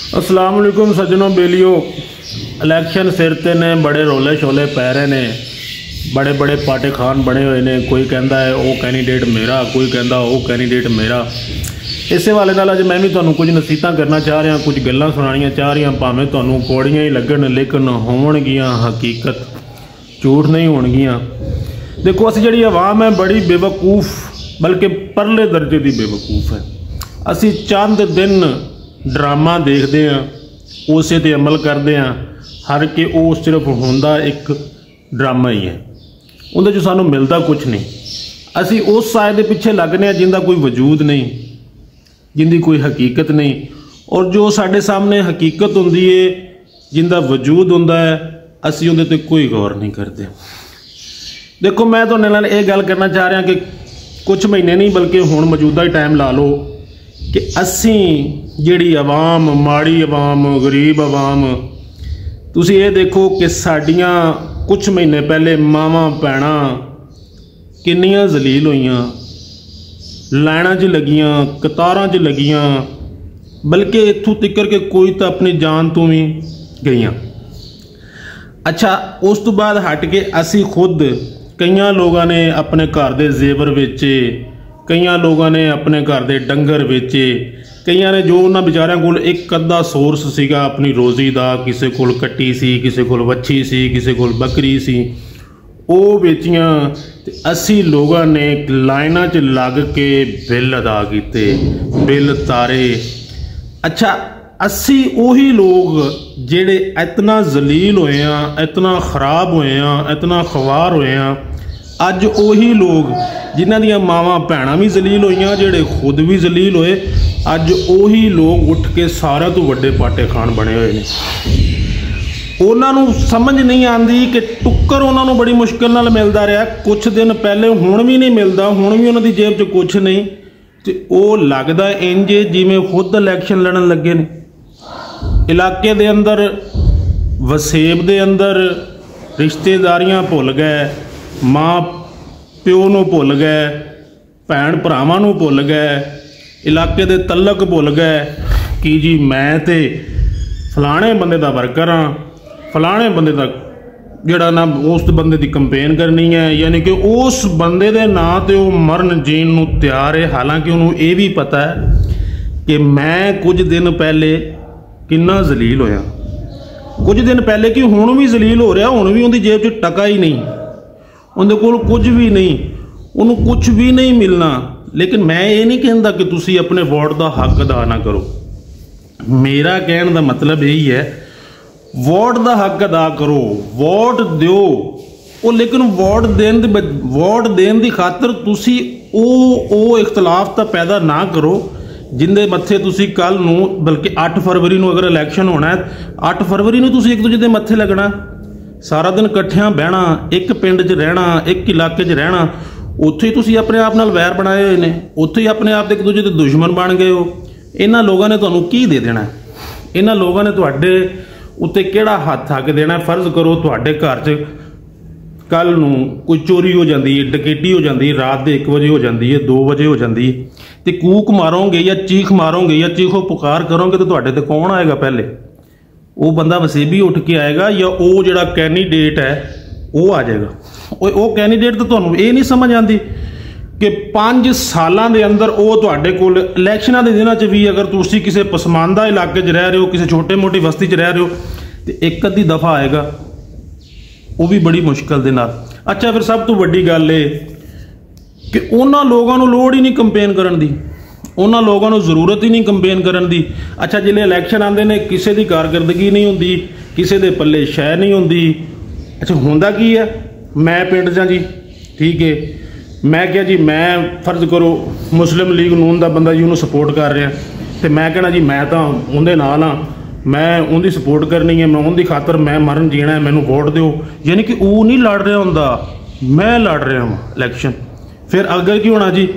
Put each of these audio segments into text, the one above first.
अस्सलाम वालेकुम सज्जनों बेलियो। इलैक्शन सिर ते ने, बड़े रोले शोले पै रहे ने, बड़े बड़े पाटे खान बने हुए ने। कोई कहता है वो कैंडीडेट मेरा, कोई कहता वो कैंडीडेट मेरा। इस वाले नाल अज मैं भी तुहानूं कुछ नसीहतां करना चाह रहा, कुछ गल्लां सुनानियां चाह रहा। भावें तुहानूं कौड़ियां ही लगन, लेकिन होणगियां हकीकत, झूठ नहीं होणगियां। देखो असी जिहड़ी आवाम है बड़ी बेवकूफ़, बल्कि परले दर्जे की बेवकूफ़ है। असी चंद दिन ड्रामा देखते हैं, उस ते अमल करते हैं, हर के वो सिर्फ होंदा एक ड्रामा ही है, उहदे चों सानूं मिलता कुछ नहीं। असी उस साइड के पिछे लगने हैं जिंदा कोई वजूद नहीं, जिंदी कोई हकीकत नहीं। और जो साडे सामने हकीकत हुंदी है, जिंदा वजूद हुंदा है, असी उहदे ते कोई गौर नहीं करते। देखो मैं तुहाडे नाल ये गल करना चाह रहा कि कुछ महीने नहीं बल्कि हुण मौजूदा ही टाइम ला लो कि असी जिहड़ी आवाम, माड़ी आवाम, गरीब आवाम, तुसी ये देखो कि साडियां कुछ महीने पहले मावां भैणां किन्नियां जलील होईयां, लाइनां 'च लगियां, कतारां 'च लगियां, बल्कि इत्थों तिकर के कोई तो अपनी जान तो भी गईयां। अच्छा, उस तो बाद हट के असी खुद कई लोगों ने अपने घर के जेवर बेचे, कई लोगों ने अपने घर के डंगर बेचे, कई ने जो उन्होंने बेचारियों को एक अद्धा सोर्स सीगा अपनी रोज़ी का, किसी को कट्टी सी, किसी को वच्छी सी, किसी को बकरी सी, वो बेचियां। असी लोगों ने लाइना च लग के बिल अदा किते, बिल तारे। अच्छा, असी उही लोग जेड़े इतना जलील होए हैं, इतना खराब होए हैं, इतना खवार होए हैं, अज उही लोग जिन्हां दियां मावां भैणां भी जलील होईयां, जेड़े खुद भी जलील होए, अज उही लोग उठ के सारे तो वड्डे पाटे खान बने हुए ने। उन्हां नूं समझ नहीं आती कि टुक्कर उन्हां नूं बड़ी मुश्किल नाल मिलदा रहा। कुछ दिन पहले हुण भी नहीं मिलता, हुण भी उन्हां दी जेब च कुछ नहीं, ते ओह लगदा इंज जिवें खुद इलैक्शन लड़न लगे ने। इलाके दे अंदर, वसेब दे अंदर रिश्तेदारियां भुल गए, माँ प्यो नूं भुल गए, भैन भरावां नूं भुल गए, इलाके दे तलक भुल गए कि जी मैं ते फलाणे बंदे दा वर्कर हाँ, फलाणे बंदे दा जिहड़ा ना उस बंदे दी कंपेन करनी है, यानी कि उस बंदे दे नां ते वो मरन जीण नूं तैयार है। हालांकि उन्होंने ये भी पता है कि मैं कुछ दिन पहले किन्ना जलील होया, कुछ दिन पहले कि हुण भी जलील हो रहा, हुण भी उनकी जेब च टका ही नहीं, उनके कोल कुछ भी नहीं, उन्होंने कुछ भी नहीं मिलना। लेकिन मैं ये नहीं कहता कि तुसी अपने वोट का हक अदा ना करो। मेरा कहने का मतलब यही है, वोट का हक अदा करो, वोट दो, वो लेकिन वोट देन की खातर तुसी ओ इख्तलाफ तो पैदा ना करो जिंदे मत्थे तुसी कल नूं, बल्कि 8 फरवरी नूं अगर इलैक्शन होना है, 8 फरवरी नूं तुसी एक दूजे के मत्थे लगना, सारा दिन इकट्ठियां बहना, एक पिंड च रहना, एक इलाके च रहना, उत्थे ही तुसी अपने आप नाल वैर बनाए हुए ने, उत्थे ही अपने आप एक दूजे के दुश्मन बन गए हो। इन्हां लोगों ने तुहानूं की दे देना है? इन्हां लोगों ने तुहाडे उत्ते किहड़ा हत्थ हक देना है? फर्ज करो तुहाडे घर च कल नूं कोई चोरी हो जाती है, डकैती हो जाती है, रात के 1 बजे हो जाती है, 2 बजे हो जाती है, तो कूक मारोगे या चीख मारोगे या चीखो पुकार करोगे तो तुहाडे ते कौन आएगा? पहले वो बंदा वसेबी उठ के आएगा या वो जिहड़ा कैंडीडेट है वो आ जाएगा? वो कैंडीडेट तो तुहानूं ये नहीं समझ आती कि 5 सालों के अंदर वो तुहाडे कोल इलैक्शनां दे दिनां च भी अगर तुसीं किसी पसमानदा इलाके च रह रहे हो, किसी छोटे मोटी बस्ती च रह रहे हो, तो एक अद्धी दफ़ा आएगा, वो भी बड़ी मुश्किल दे नाल। अच्छा, फिर सब तो वड्डी गल है कि उन्हां लोगों नूं लोड़ ही नहीं कंपेन करन दी, उन्हां लोगों नूं जरूरत ही नहीं कंपेन करन दी। अच्छा, जिहड़े इलैक्शन आते हैं किसी की कारकरदगी नहीं होंदी, किसी दे पल्ले शै नहीं होंदी। अच्छा, हुंदा की है? मैं पिंड च जी, ठीक है, मैं क्या जी, मैं फर्ज करो मुस्लिम लीग नून का बंदा जी उन्होंने सपोर्ट कर रहा, तो मैं कहना जी मैं तो उनके नाल हाँ, मैं उनकी सपोर्ट करनी है, मैं उनकी खातर मैं मरन जीना है, मैनू वोट दो। यानी कि वो नहीं लड़ रहा होंदा, मैं लड़ रहा हूँ इलैक्शन। फिर अगर की होना जी,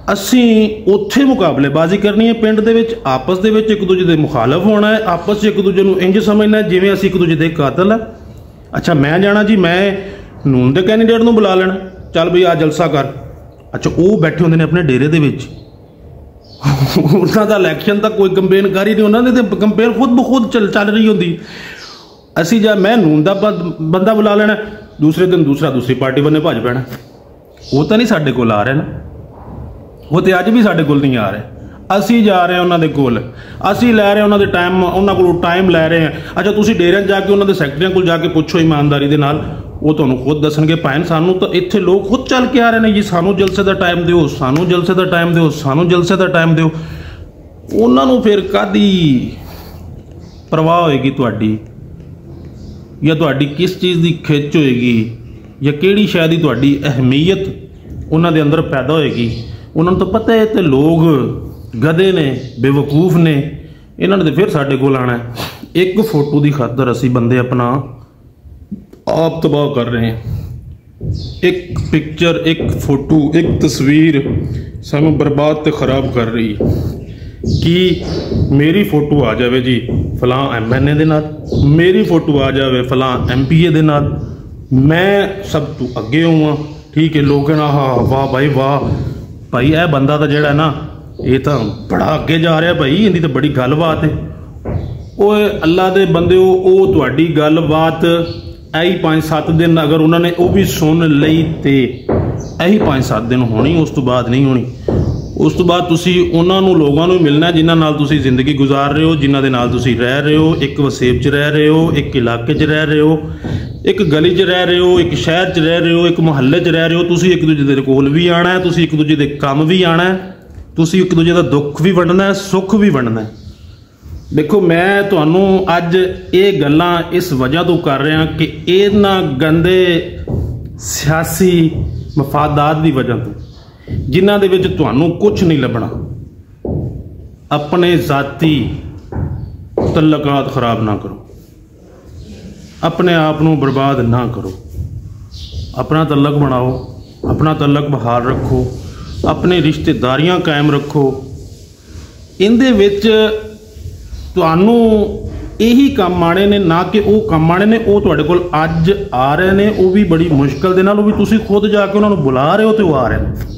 असी उत्थे मुकाबलेबाजी करनी है पिंड दे विच, आपस दे विच एक दूजे के मुखालफ होना है, आपस च एक दूजे को इंज समझना है जिवें असी एक दूजे के कातल है। अच्छा, मैं जाना जी, मैं नून के कैंडीडेट नूं बुला लेना, चल बई आ जलसा कर। अच्छा, वो बैठे होंदे ने अपने डेरे दे विच, ਉਹਨਾਂ ਦਾ ਇਲੈਕਸ਼ਨ ਤਾਂ ਕੋਈ ਕੰਪੇਨ ਕਰ ਹੀ ਨਹੀਂ, ਉਹਨਾਂ ਦੀ ਤਾਂ ਕੰਪੇਨ ਖੁਦ ਬ ਖੁਦ ਚੱਲ ਰਹੀ ਹੁੰਦੀ। ਅਸੀਂ ਜਾਂ ਮੈਂ ਨੂਨ ਦਾ ਬੰਦਾ ਬੁਲਾ ਲੈਣਾ, ਦੂਸਰੇ ਦਿਨ ਦੂਸਰੀ ਪਾਰਟੀ ਬੰਨੇ ਭੱਜ ਪੈਣਾ। ਉਹ ਤਾਂ ਨਹੀਂ ਸਾਡੇ ਕੋਲ ਆ ਰਿਹਾ ਨਾ, ਉਹ ਤੇ ਅੱਜ ਵੀ ਸਾਡੇ ਕੋਲ ਨਹੀਂ ਆ ਰਿਹਾ। ਅਸੀਂ ਜਾ ਰਹੇ ਹਾਂ ਉਹਨਾਂ ਦੇ ਕੋਲ, ਅਸੀਂ ਲੈ ਰਹੇ ਉਹਨਾਂ ਦੇ ਟਾਈਮ, ਉਹਨਾਂ ਕੋਲੋਂ ਟਾਈਮ ਲੈ ਰਹੇ ਹਾਂ। ਅੱਛਾ, ਤੁਸੀਂ ਡੇਰਿਆਂ ਜਾ ਕੇ ਉਹਨਾਂ ਦੇ ਸੈਕਟਰੀਆਂ ਕੋਲ ਜਾ ਕੇ ਪੁੱਛੋ ਇਮਾਨਦਾਰੀ ਦੇ ਨਾਲ, ਉਹ ਤੁਹਾਨੂੰ ਖੁਦ ਦੱਸਣਗੇ ਭੈਣ ਸਾਨੂੰ ਤਾਂ ਇੱਥੇ ਲੋਕ ਖੁਦ ਚੱਲ ਕੇ ਆ ਰਹੇ ਨੇ ਜੀ, ਸਾਨੂੰ ਜਲਸੇ ਦਾ ਟਾਈਮ ਦਿਓ, ਸਾਨੂੰ ਜਲਸੇ ਦਾ ਟਾਈਮ ਦਿਓ, ਸਾਨੂੰ ਜਲਸੇ ਦਾ ਟਾਈਮ ਦਿਓ। ਉਹਨਾਂ ਨੂੰ ਫਿਰ ਕਾਹਦੀ ਪਰਵਾਹ ਹੋਏਗੀ ਤੁਹਾਡੀ, ਜਾਂ ਤੁਹਾਡੀ ਕਿਸ ਚੀਜ਼ ਦੀ ਖਿੱਚ ਹੋਏਗੀ, ਜਾਂ ਕਿਹੜੀ ਸ਼ਾਇਦ ਹੀ ਤੁਹਾਡੀ ਅਹਿਮੀਅਤ ਉਹਨਾਂ ਦੇ ਅੰਦਰ ਪੈਦਾ ਹੋਏਗੀ। ਉਹਨਾਂ ਨੂੰ ਤਾਂ ਪਤਾ ਹੈ ਤੇ ਲੋਕ ਗਧੇ ਨੇ, ਬੇਵਕੂਫ ਨੇ, ਇਹਨਾਂ ਨੇ ਤਾਂ ਫਿਰ ਸਾਡੇ ਕੋਲ ਆਉਣਾ। ਇੱਕ ਫੋਟੋ ਦੀ ਖਾਤਰ ਅਸੀਂ ਬੰਦੇ ਆਪਣਾ ਆਪ ਤਬਾਹ ਕਰ ਰਹੇ ਹਾਂ। ਇੱਕ ਪਿਕਚਰ, ਇੱਕ ਫੋਟੋ, ਇੱਕ ਤਸਵੀਰ ਸਾਨੂੰ ਬਰਬਾਦ ਤੇ ਖਰਾਬ ਕਰ ਰਹੀ ਹੈ। ਕਿ ਮੇਰੀ ਫੋਟੋ ਆ ਜਾਵੇ ਜੀ ਫਲਾਂ MNA ਦੇ ਨਾਲ, ਮੇਰੀ ਫੋਟੋ ਆ ਜਾਵੇ ਫਲਾਂ MPA ਦੇ ਨਾਲ, ਮੈਂ ਸਭ ਤੋਂ ਅੱਗੇ ਹੋਵਾਂ, ਠੀਕ ਹੈ। ਲੋਕ ਨਾ ਹਾਂ ਵਾਹ ਭਾਈ ਵਾਹ, ਭਾਈ ਇਹ ਬੰਦਾ ਤਾਂ ਜਿਹੜਾ ਨਾ ਇਹ ਤਾਂ ਬੜਾ ਅੱਗੇ ਜਾ ਰਿਹਾ ਭਾਈ, ਇਹਦੀ ਤਾਂ ਬੜੀ ਗੱਲਬਾਤ ਹੈ। ਓਏ ਅੱਲਾ ਦੇ ਬੰਦਿਓ, ਉਹ ਤੁਹਾਡੀ ਗੱਲਬਾਤ ਇਹੀ 5-7 ਦਿਨ ਅਗਰ ਉਹਨਾਂ ਨੇ ਉਹ ਵੀ ਸੁਣ ਲਈ ਤੇ ਇਹੀ 5-7 ਦਿਨ ਹੋਣੀ, ਉਸ ਤੋਂ ਬਾਅਦ ਨਹੀਂ ਹੋਣੀ। ਉਸ ਤੋਂ ਬਾਅਦ ਤੁਸੀਂ ਉਹਨਾਂ ਨੂੰ ਲੋਕਾਂ ਨੂੰ ਮਿਲਣਾ ਜਿਨ੍ਹਾਂ ਨਾਲ ਤੁਸੀਂ ਜ਼ਿੰਦਗੀ ਗੁਜ਼ਾਰ ਰਹੇ ਹੋ, ਜਿਨ੍ਹਾਂ ਦੇ ਨਾਲ ਤੁਸੀਂ ਰਹਿ ਰਹੇ ਹੋ, ਇੱਕ ਵਸੇਬ 'ਚ ਰਹਿ ਰਹੇ ਹੋ, ਇੱਕ ਇਲਾਕੇ 'ਚ ਰਹਿ ਰਹੇ ਹੋ, ਇੱਕ ਗਲੀ 'ਚ ਰਹਿ ਰਹੇ ਹੋ, ਇੱਕ ਸ਼ਹਿਰ 'ਚ ਰਹਿ ਰਹੇ ਹੋ, ਇੱਕ ਮੁਹੱਲੇ 'ਚ ਰਹਿ ਰਹੇ ਹੋ। ਤੁਸੀਂ ਇੱਕ ਦੂਜੇ ਦੇ ਕੋਲ ਵੀ ਆਉਣਾ ਹੈ, ਤੁਸੀਂ ਇੱਕ ਦੂਜੇ ਦੇ ਕੰਮ ਵੀ ਆਉਣਾ ਹੈ, ਤੁਸੀਂ ਇੱਕ ਦੂਜੇ ਦਾ ਦੁੱਖ ਵੀ ਵੰਡਣਾ ਹੈ, ਸੁੱਖ ਵੀ ਵੰਡਣਾ ਹੈ। ਦੇਖੋ, ਮੈਂ ਤੁਹਾਨੂੰ ਅੱਜ ਇਹ ਗੱਲਾਂ ਇਸ ਵਜ੍ਹਾ ਤੋਂ ਕਰ ਰਿਹਾ ਕਿ ਇਹਨਾਂ ਗੰਦੇ ਸਿਆਸੀ ਮਫਾਦਾਤ ਦੀ ਵਜ੍ਹਾ ਤੋਂ, ਜਿਨ੍ਹਾਂ ਦੇ ਵਿੱਚ ਤੁਹਾਨੂੰ ਕੁਝ ਨਹੀਂ ਲੱਭਣਾ। ਆਪਣੇ ਜ਼ਾਤੀ ਤਲਕਾਤ ਖਰਾਬ ਨਾ ਕਰੋ, ਆਪਣੇ ਆਪ ਨੂੰ ਬਰਬਾਦ ਨਾ ਕਰੋ, ਆਪਣਾ ਤਲਕ ਬਣਾਓ, ਆਪਣਾ ਤਲਕ ਬਹਾਲ ਰੱਖੋ, ਆਪਣੇ ਰਿਸ਼ਤੇਦਾਰੀਆਂ ਕਾਇਮ ਰੱਖੋ। ਇਹਦੇ ਵਿੱਚ ਤੁਹਾਨੂੰ ਇਹੀ ਕੰਮ ਆਣੇ ਨੇ, ਨਾ ਕਿ ਉਹ ਕੰਮ ਆਣੇ ਨੇ। ਉਹ ਤੁਹਾਡੇ ਕੋਲ ਅੱਜ ਆ ਰਹੇ ਨੇ, ਉਹ ਵੀ ਬੜੀ ਮੁਸ਼ਕਲ ਦੇ ਨਾਲ, ਉਹ ਵੀ ਤੁਸੀਂ ਖੁਦ ਜਾ ਕੇ ਉਹਨਾਂ ਨੂੰ ਬੁਲਾ ਰਹੇ ਹੋ ਤੇ ਉਹ ਆ ਰਹੇ ਨੇ।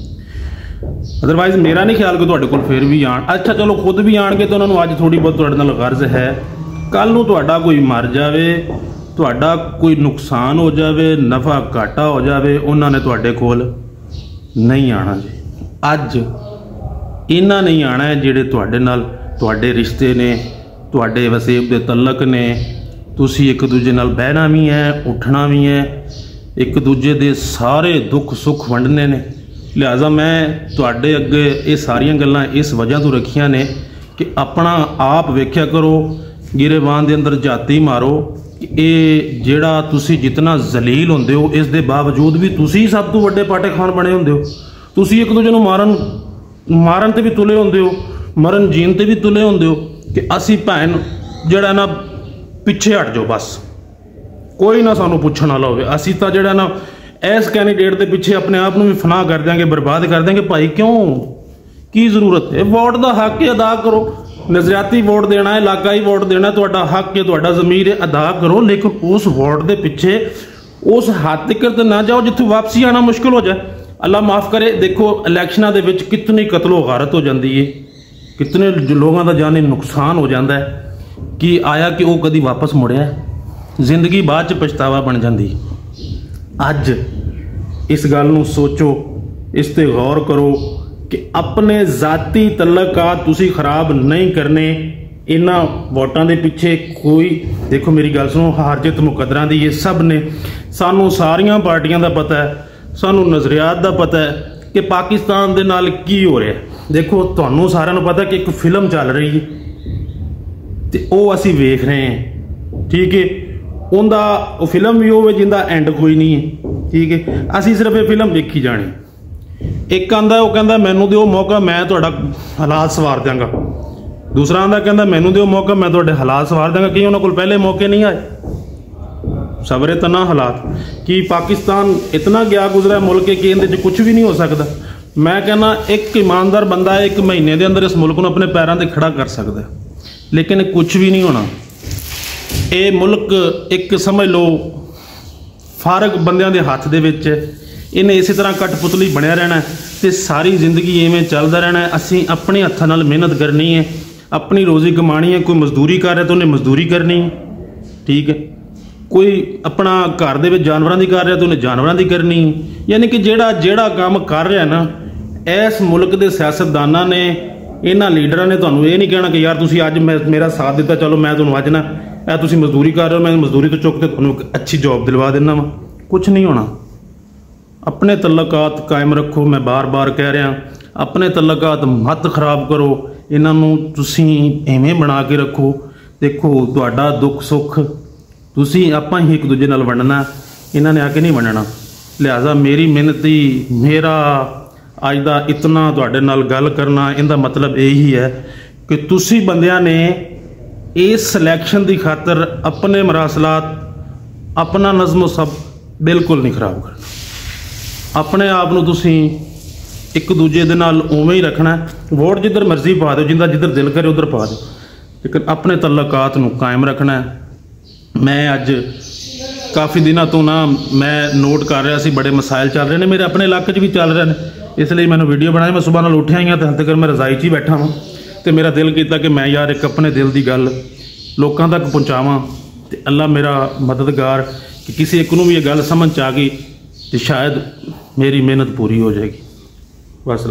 ਅਦਰਵਾਈਜ਼ ਮੇਰਾ ਨਹੀਂ ਖਿਆਲ ਕਿ ਤੁਹਾਡੇ ਕੋਲ ਫਿਰ ਵੀ ਆਣ। ਅੱਛਾ ਚਲੋ, ਖੁਦ ਵੀ ਆਣਗੇ ਤਾਂ ਉਹਨਾਂ ਨੂੰ ਅੱਜ ਥੋੜੀ ਬਹੁਤ ਤੁਹਾਡੇ ਨਾਲ ਗਰਜ਼ ਹੈ। ਕੱਲ ਨੂੰ ਤੁਹਾਡਾ ਕੋਈ ਮਰ ਜਾਵੇ, ਤੁਹਾਡਾ ਕੋਈ ਨੁਕਸਾਨ ਹੋ ਜਾਵੇ, ਨਫਾ ਘਾਟਾ ਹੋ ਜਾਵੇ, ਉਹਨਾਂ ਨੇ ਤੁਹਾਡੇ ਕੋਲ ਨਹੀਂ ਆਣਾ ਜੀ। ਅੱਜ ਇਹਨਾਂ ਨਹੀਂ ਆਣਾ ਜਿਹੜੇ ਤੁਹਾਡੇ ਨਾਲ ਤੁਹਾਡੇ ਰਿਸ਼ਤੇ ਨੇ, ਤੁਹਾਡੇ ਵਸੇਬ ਦੇ ਤਲਕ ਨੇ। ਤੁਸੀਂ ਇੱਕ ਦੂਜੇ ਨਾਲ ਬਹਿਣਾ ਵੀ ਹੈ, ਉੱਠਣਾ ਵੀ ਹੈ, ਇੱਕ ਦੂਜੇ ਦੇ ਸਾਰੇ ਦੁੱਖ ਸੁੱਖ ਵੰਡਣੇ ਨੇ। ਲਿਹਾਜ਼ਾ ਮੈਂ ਤੁਹਾਡੇ ਅੱਗੇ ਇਹ ਸਾਰੀਆਂ ਗੱਲਾਂ ਇਸ ਵਜ੍ਹਾ ਤੋਂ ਰੱਖੀਆਂ ਨੇ ਕਿ ਆਪਣਾ ਆਪ ਵੇਖਿਆ ਕਰੋ, ਗਿਰੇਬਾਨ ਦੇ ਅੰਦਰ ਜਾਤੀ ਮਾਰੋ ਕਿ ਇਹ ਜਿਹੜਾ ਤੁਸੀਂ ਜਿਤਨਾ ਜ਼ਲੀਲ ਹੁੰਦੇ ਹੋ, ਇਸ ਦੇ ਬਾਵਜੂਦ ਵੀ ਤੁਸੀਂ ਸਭ ਤੋਂ ਵੱਡੇ ਪਾਟੇ ਖਾਨ ਬਣੇ ਹੁੰਦੇ ਹੋ। ਤੁਸੀਂ ਇੱਕ ਦੂਜੇ ਨੂੰ ਮਾਰਨ ਤੇ ਵੀ ਤੁਲੇ ਹੁੰਦੇ ਹੋ, ਮਰਨ ਜੀਣ ਤੇ ਵੀ ਤੁਲੇ ਹੁੰਦੇ ਹੋ ਕਿ ਅਸੀਂ ਭੈਣ ਜਿਹੜਾ ਨਾ ਪਿੱਛੇ ਹਟ ਜਾਓ, ਬਸ ਕੋਈ ਨਾ ਸਾਨੂੰ ਪੁੱਛਣ ਵਾਲਾ ਹੋਵੇ। ਅਸੀਂ ਤਾਂ ਜਿਹੜਾ ਨਾ ਇਸ ਕੈਂਡੀਡੇਟ ਦੇ ਪਿੱਛੇ ਆਪਣੇ ਆਪ ਨੂੰ ਵੀ ਫਨਾਹ ਕਰ ਦਿਆਂਗੇ, ਬਰਬਾਦ ਕਰ ਦਿਆਂਗੇ। ਭਾਈ ਕਿਉਂ, ਕੀ ਜ਼ਰੂਰਤ ਹੈ? ਵੋਟ ਦਾ ਹੱਕ ਹੈ, ਅਦਾ ਕਰੋ। ਨਜ਼ਰਿਆਤੀ ਵੋਟ ਦੇਣਾ ਹੈ, ਇਲਾਕਾਈ ਵੋਟ ਦੇਣਾ, ਤੁਹਾਡਾ ਹੱਕ ਹੈ, ਤੁਹਾਡਾ ਜ਼ਮੀਰ ਹੈ, ਅਦਾ ਕਰੋ। ਲੇਕਿਨ ਉਸ ਵੋਟ ਦੇ ਪਿੱਛੇ ਉਸ ਹੱਦ ਤੱਕ ਤੇ ਨਾ ਜਾਓ ਜਿੱਥੋਂ ਵਾਪਸੀ ਆਣਾ ਮੁਸ਼ਕਿਲ ਹੋ ਜਾਏ। ਅੱਲਾ ਮਾਫ ਕਰੇ। ਦੇਖੋ, ਇਲੈਕਸ਼ਨਾਂ ਦੇ ਵਿੱਚ ਕਿਤਨੀ ਕਤਲੋ ਗਾਰਤ ਹੋ ਜਾਂਦੀ ਹੈ, ਕਿਤਨੇ ਲੋਕਾਂ ਦਾ ਜਾਨੀ ਨੁਕਸਾਨ ਹੋ ਜਾਂਦਾ ਹੈ ਕਿ ਆਇਆ ਕਿ ਉਹ ਕਦੀ ਵਾਪਸ ਮੁੜਿਆ। ਜ਼ਿੰਦਗੀ ਬਾਅਦ 'ਚ ਪਛਤਾਵਾ ਬਣ ਜਾਂਦੀ। ਅੱਜ ਇਸ ਗੱਲ ਨੂੰ ਸੋਚੋ, ਇਸ ਤੇ ਗੌਰ ਕਰੋ ਕਿ ਆਪਣੇ ਜ਼ਾਤੀ ਤਲਕਾਤ ਤੁਸੀਂ ਖਰਾਬ ਨਹੀਂ ਕਰਨੇ ਇਹਨਾਂ ਵੋਟਾਂ ਦੇ ਪਿੱਛੇ। ਕੋਈ ਦੇਖੋ, ਮੇਰੀ ਗੱਲ ਸੁਣੋ, ਹਾਰ ਜਿੱਤ ਮੁਕੱਦਰਾਂ ਦੀ ਇਹ ਸਭ ਨੇ। ਸਾਨੂੰ ਸਾਰੀਆਂ ਪਾਰਟੀਆਂ ਦਾ ਪਤਾ ਹੈ, ਸਾਨੂੰ ਨਜ਼ਰੀਆਤ ਦਾ ਪਤਾ ਹੈ ਕਿ ਪਾਕਿਸਤਾਨ ਦੇ ਨਾਲ ਕੀ ਹੋ ਰਿਹਾ। ਦੇਖੋ, ਤੁਹਾਨੂੰ ਸਾਰਿਆਂ ਨੂੰ ਪਤਾ ਕਿ ਇੱਕ ਫਿਲਮ ਚੱਲ ਰਹੀ ਹੈ ਤੇ ਉਹ ਅਸੀਂ ਵੇਖ ਰਹੇ ਹਾਂ, ਠੀਕ ਹੈ। ਉਹਦਾ ਉਹ ਫਿਲਮ ਵੀ ਹੋਵੇ ਜਿੰਦਾ ਐਂਡ ਕੋਈ ਨਹੀਂ ਹੈ, ਠੀਕ ਹੈ। ਅਸੀਂ ਸਿਰਫ ਇਹ ਫਿਲਮ ਵੇਖੀ ਜਾਣੀ। ਇੱਕ ਆਂਦਾ, ਉਹ ਕਹਿੰਦਾ ਮੈਨੂੰ ਦਿਓ ਮੌਕਾ, ਮੈਂ ਤੁਹਾਡਾ ਹਾਲਾਤ ਸਵਾਰ ਦਿਆਂਗਾ। ਦੂਸਰਾ ਆਂਦਾ, ਕਹਿੰਦਾ ਮੈਨੂੰ ਦਿਓ ਮੌਕਾ, ਮੈਂ ਤੁਹਾਡੇ ਹਾਲਾਤ ਸਵਾਰ ਦਿਆਂਗਾ। ਕਿ ਉਹਨਾਂ ਕੋਲ ਪਹਿਲੇ ਮੌਕੇ ਨਹੀਂ ਆਏ? ਸਬਰੇ ਤਨਾ ਹਾਲਾਤ ਕਿ ਪਾਕਿਸਤਾਨ ਇਤਨਾ ਗਿਆ ਗੁਜ਼ਰਾ ਮੁਲਕ ਹੈ ਕਿ ਇਹਦੇ 'ਚ ਕੁਝ ਵੀ ਨਹੀਂ ਹੋ ਸਕਦਾ। ਮੈਂ ਕਹਿੰਦਾ ਇੱਕ ਇਮਾਨਦਾਰ ਬੰਦਾ 1 ਮਹੀਨੇ ਦੇ ਅੰਦਰ ਇਸ ਮੁਲਕ ਨੂੰ ਆਪਣੇ ਪੈਰਾਂ 'ਤੇ ਖੜਾ ਕਰ ਸਕਦਾ, ਲੇਕਿਨ ਕੁਝ ਵੀ ਨਹੀਂ ਹੋਣਾ। ਇਹ ਮੁਲਕ ਇੱਕ ਸਮਝ ਲਓ ਫਾਰਗ ਬੰਦਿਆਂ ਦੇ ਹੱਥ ਦੇ ਵਿੱਚ। ਇਹਨੇ ਇਸੇ ਤਰ੍ਹਾਂ ਕਠਪੁਤਲੀ ਬਣਿਆ ਰਹਿਣਾ। तो सारी जिंदगी इवें चलता रहना है। असीं अपने हत्थां नाल मेहनत करनी है, अपनी रोज़ी कमानी है। कोई मजदूरी कर रहा तो उन्हें मजदूरी करनी है, ठीक है। कोई अपना घर दे विच जानवरां दी कर रहा तो उन्हें जानवरां दी करनी है। यानी कि ਜਿਹੜਾ काम कर रहा ना, इस मुल्क के सियासतदानां ने, इन्हां लीडरां ने तुहानूं ये नहीं कहना कि यार तुसीं अज मेरा साथ दिता, चलो मैं तुहानूं अज ना तुसीं मजदूरी कर रहे हो, मैं मजदूरी तो चुक के तुहानूं एक अच्छी जॉब दिलवा देना वा। कुछ नहीं होना। अपने तल्लकात कायम रखो। मैं बार बार कह रहा, अपने तल्लकात मत खराब करो। इन्हों तुसीं इवें बना के रखो। देखो तुहाडा दुख सुख तुसीं आपां ही एक दूजे नाल वंडना, इन्हां ने आके नहीं वंडना। लिहाजा मेरी मिहनती, मेरा अज दा इतना तुहाडे नाल गल करना, इहदा मतलब यही है कि तुसीं बंदियां ने इस सिलैक्शन की खातर अपने मरासलात, अपना नज़मो सब बिल्कुल नहीं खराब करना। अपने आप नूं तुसीं एक दूजे दे नाल उवें ही रखना। वोट जिधर मर्जी पा दो, जिंदा जिधर दिल करे उधर पा दो, लेकिन अपने तल्लकात नूं कायम रखना है। मैं अज काफ़ी दिनों तो ना मैं नोट कर रहा सी, बड़े मसाइल चल रहे हैं मेरे अपने इलाके भी चल रहे हैं, इसलिए मैंने वीडियो बनाई। मैं सुबह नाल उठिया ही तो हाल तक मैं रजाई 'च ही बैठा हाँ, तो मेरा दिल किया कि मैं यार एक अपने दिल की गल लोगों तक पहुँचावां। तो अल्लाह मेरा मददगार कि किसी एक नूं भी ये गल समझ आ गई तो शायद मेरी मेहनत पूरी हो जाएगी। बस।